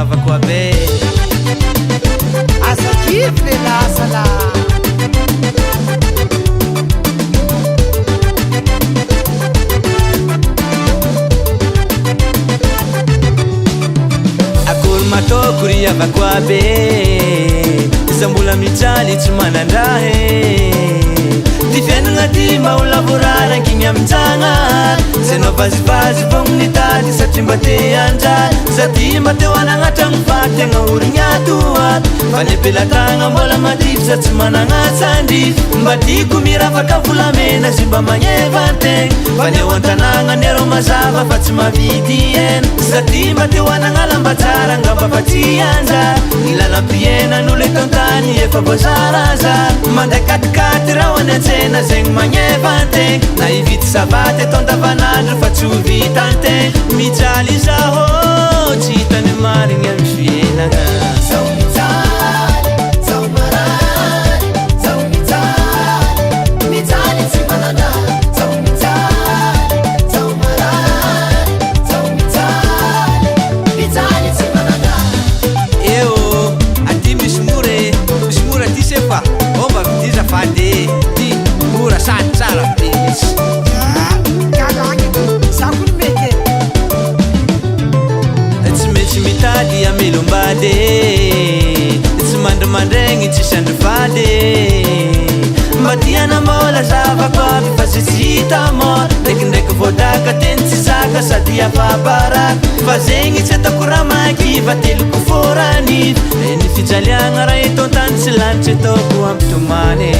magnavako abe asakivy le lasala akory matoko ry avako abe isambola mijaly tsy manandrahe ty fiainagna ty mba ho lavorara ankigny amintsagna zay nao vazivazy vognony tady satria mba te andraly sady mba te hoanagn'atragno fa tegna origny atoa fa ny belatagna mbola madify tsy managna sandrify mba tiako miravaka volamena zy mba magnevantegna fa ny ao an-tanagna ny arô mazava fa tsy mavidy hena sady mba te hoanagna lamba tsara ngamba fa tsy anjara ny lalam-piaina n'olo eto an-tany efa voazaraza manday katikaty raha ho any an-tsena zegny magnevantegna na hividy savaty eto andavanandro fa tsy ho vitantegna mijaly zaho tsy hitany marigny amy fiainagna melombade tsy mandrimandregny tsisy andro vady mba tianambola zavako aby fa ze tsy hita mora ndraikindraiky voadaka teny tsy zaka sady afabaraka fa zegny tsy atako raha makiva teloko foraniva eny fijaliagna raha eto an-tany tsy lanitry ataoko ampitomany